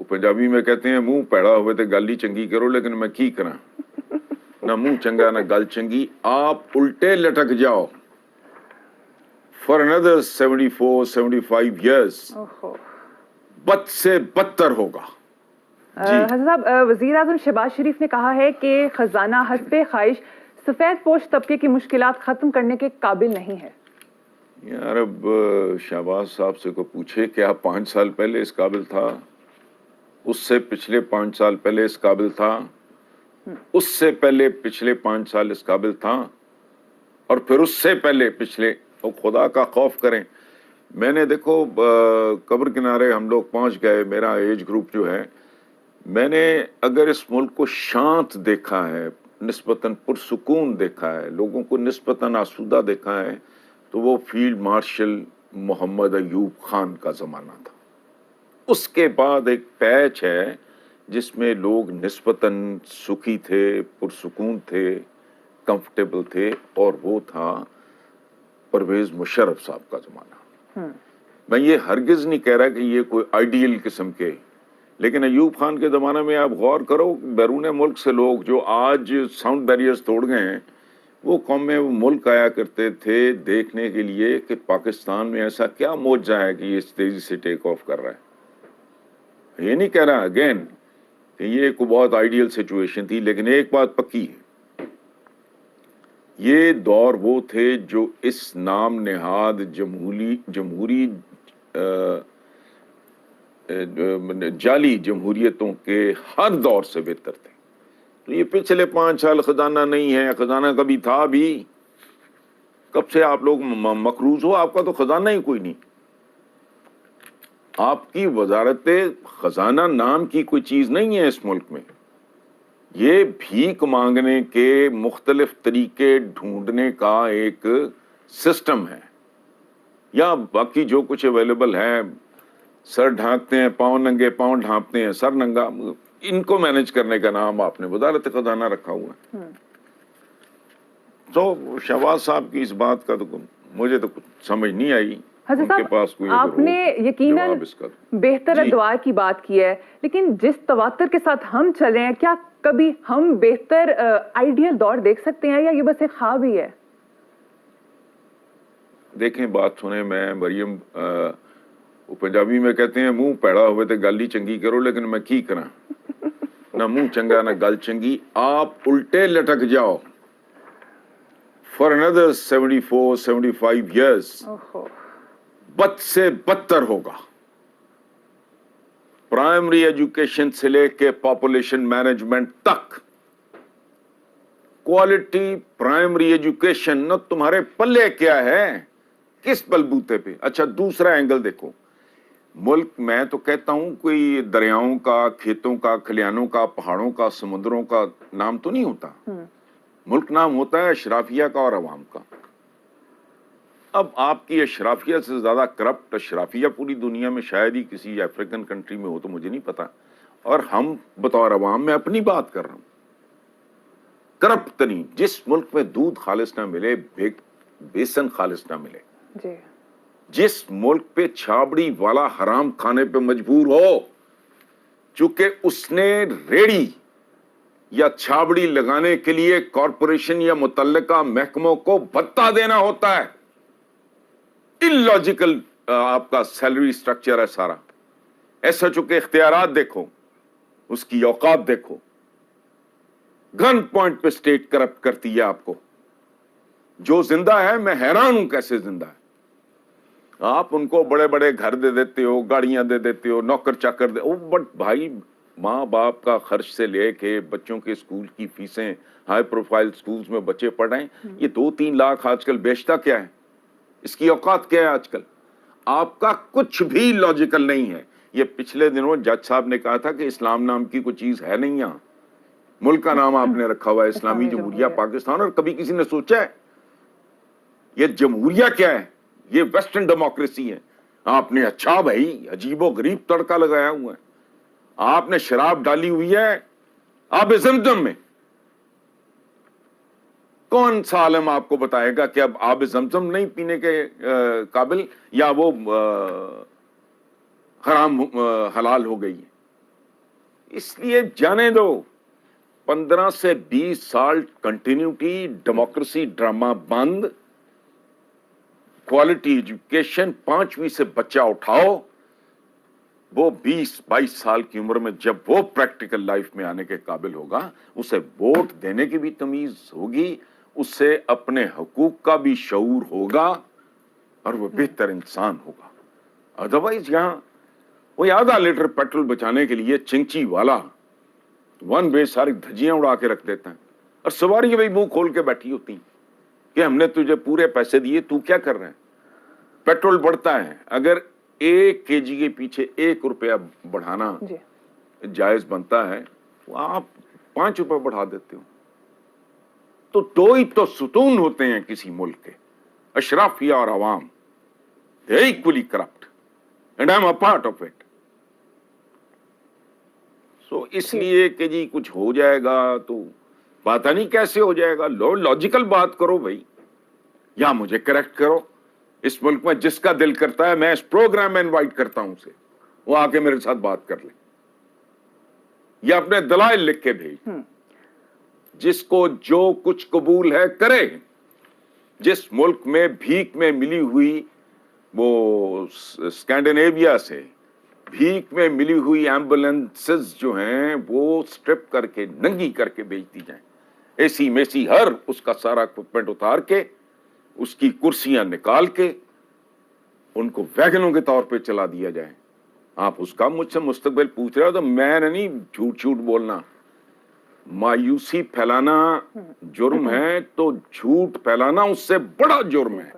पंजाबी में कहते हैं मुंह पैड़ा हुए तो गल ही चंगी करो, लेकिन मैं की करा, ना मुंह चंगा ना गल चंगी, आप उल्टे लटक जाओ फॉर अनदर 74-75 years, बद से बदतर होगा। हसन साहब, वज़ीर आज़म शहबाज शरीफ ने कहा है कि खजाना हस्बे ख्वाहिश सफेद पोश तबके की मुश्किलात खत्म करने के काबिल नहीं है। यार अब शहबाज साहब से को पूछे क्या 5 साल पहले इस काबिल था, उससे पिछले 5 साल पहले इस काबिल था, उससे पहले पिछले 5 साल इस काबिल था, और फिर उससे पहले पिछले, तो खुदा का खौफ करें। मैंने देखो कब्र किनारे हम लोग पहुंच गए, मेरा एज ग्रुप जो है, मैंने अगर इस मुल्क को शांत देखा है, निस्बतन पुरसुकून देखा है, लोगों को निस्बतन आसूदा देखा है, तो वो फील्ड मार्शल मोहम्मद अयूब खान का ज़माना था। उसके बाद एक पैच है जिसमें लोग निस्बतन सुखी थे, पुरसुकून थे, कंफर्टेबल थे, और वो था परवेज मुशर्रफ साहब का ज़माना। मैं ये हरगिज़ नहीं कह रहा कि ये कोई आइडियल किस्म के, लेकिन अयूब खान के ज़माने में आप गौर करो, बैरून मुल्क से लोग जो आज साउंड बैरियर्स तोड़ गए हैं, वो कौम में वो मुल्क आया करते थे देखने के लिए कि पाकिस्तान में ऐसा क्या मोजा है कि ये इस तेज़ी से टेक ऑफ कर रहा है। ये नहीं कह रहा अगेन कि ये कोई बहुत आइडियल सिचुएशन थी, लेकिन एक बात पक्की है, ये दौर वो थे जो इस नाम नेहाद जमहूरी जाली जमहूरियतों के हर दौर से बेहतर थे। तो ये पिछले 5 साल खजाना नहीं है, खजाना कभी था भी, कब से आप लोग मकरूज हो, आपका तो खजाना ही कोई नहीं। आपकी वजारत खजाना नाम की कोई चीज नहीं है इस मुल्क में। ये भीख मांगने के मुख्तलिफ तरीके ढूंढने का एक सिस्टम है, या बाकी जो कुछ अवेलेबल है, सर ढांकते हैं, पांव नंगे, पांव ढांपते हैं, सर नंगा, इनको मैनेज करने का नाम आपने वजारत खजाना रखा हुआ है। तो शहबाज साहब की इस बात का तो मुझे तो कुछ समझ नहीं आई। उनके पास कोई आपने यकीनन बेहतर दुआ की बात की है, लेकिन जिस तवातर के साथ हम चल रहे हैं, क्या कभी हम बेहतर आइडियल दौर देख सकते हैं, या ये बस एक ख्वाब ही है? देखें, बात सुने, मैं मरियम वो पंजाबी में कहते हैं मुंह पैड़ा हुए तो गल ही चंगी करो, लेकिन मैं की करा, ना मुंह चंगा ना गल चंगी, आप उल्टे लटक जाओ फॉर अनदर 74-75 years, बद से बदतर होगा। प्राइमरी एजुकेशन से लेके पॉपुलेशन मैनेजमेंट तक क्वालिटी प्राइमरी एजुकेशन न तुम्हारे पल्ले क्या है, किस बलबूते पे। अच्छा, दूसरा एंगल देखो, मुल्क, मैं तो कहता हूं कोई दरियाओं का, खेतों का, खलियानों का, पहाड़ों का, समुद्रों का नाम तो नहीं होता। मुल्क नाम होता है अशराफिया का और अवाम का। अब आपकी अशराफिया से ज्यादा करप्ट अशराफिया पूरी दुनिया में शायद ही किसी अफ्रीकन कंट्री में हो, तो मुझे नहीं पता। और हम बतौर अवाम में अपनी बात कर रहा हूं, करप्ट तरीन, जिस मुल्क में दूध खालिस ना मिले, बेसन खालिस ना मिले जी। जिस मुल्क पे छाबड़ी वाला हराम खाने पे मजबूर हो, चूंकि उसने रेड़ी या छाबड़ी लगाने के लिए कॉरपोरेशन या मुतल्लिका महकमों को भत्ता देना होता है। इलॉजिकल आपका सैलरी स्ट्रक्चर है सारा। एसएचओ के इख्तियारात देखो, उसकी औकात देखो, गन पॉइंट पे स्टेट करप्ट करती है आपको। जो जिंदा है, मैं हैरान हूं कैसे जिंदा है। आप उनको बड़े बड़े घर दे देते हो, गाड़ियां दे देते हो, नौकर चाकर दे, बट भाई माँ बाप का खर्च से लेके बच्चों के स्कूल की फीसें, हाई प्रोफाइल स्कूल्स में बच्चे पढ़ रहे हैं, ये 2-3 लाख आजकल बेचता क्या है, इसकी औकात क्या है आजकल। आपका कुछ भी लॉजिकल नहीं है। ये पिछले दिनों जज साहब ने कहा था कि इस्लाम नाम की कोई चीज है नहीं, यहां मुल्क का नाम आपने रखा हुआ है इस्लामी जमहूरिया पाकिस्तान, और कभी किसी ने सोचा है ये जमहूरिया क्या है, ये वेस्टर्न डेमोक्रेसी है। आपने, अच्छा भाई, अजीबो गरीब तड़का लगाया हुआ है। आपने शराब डाली हुई है आब ज़मज़म में। कौन सा आलम आपको बताएगा कि अब आब ज़मज़म नहीं पीने के काबिल, या वो हराम हलाल हो गई है। اس لیے جانے دو 15 سے 20 سال کنٹینیوٹی ڈیموکریسی ڈرامہ بند کوالٹی ایجوکیشن 5ویں سے بچہ اٹھاؤ وہ 20-22 سال کی عمر میں جب وہ پریکٹیکل لائف میں آنے کے قابل ہوگا اسے ووٹ دینے کی بھی تمیز ہوگی اس سے اپنے حقوق کا بھی شعور ہوگا اور وہ بہتر انسان ہوگا ادروائز یہاں وہ آدھا لیٹر پیٹرول بچانے کے لیے چنچی والا ون وے ساری دھجیاں اڑا کے رکھ دیتا ہے اور سواری بھی منہ کھول کے بیٹھی ہوتی ہیں کہ ہم نے تجھے پورے پیسے دیے تو کیا کر رہے ہیں پیٹرول بڑھتا ہے اگر 1 kg کے پیچھے 1 روپیہ بڑھانا جائز بنتا ہے تو آپ 5 روپے بڑھا دیتے ہو تو 2 ہی تو ستون ہوتے ہیں کسی ملک کے اشرافیہ اور عوام they are equally corrupt and I'm a part of it so اس لیے کہ جی کچھ ہو جائے گا تو پتہ نہیں کیسے ہو جائے گا لاجیکل بات کرو بھائی یا مجھے کریکٹ کرو اس ملک میں جس کا دل کرتا ہے میں اس پروگرام میں انوائٹ کرتا ہوں اسے وہ آ کے میرے ساتھ بات کر لے یا اپنے دلائل لکھ کے بھیج جس کو جو کچھ قبول ہے کرے جس ملک میں بھیک میں ملی ہوئی وہ اسکینڈینیویا سے بھیک میں ملی ہوئی ایمبولینسز جو ہیں وہ سٹرپ کر کے ننگی کر کے بیچتی جائیں ایسی میسی ہر اس کا سارا اکوپمنٹ اتار کے اس کی کرسیاں نکال کے ان کو ویگنوں کے طور پہ چلا دیا جائے آپ اس کا مجھ سے مستقبل پوچھ رہے ہو تو میں نے نہیں جھوٹ بولنا مایوسی پھیلانا جرم ہے تو جھوٹ پھیلانا اس سے بڑا جرم ہے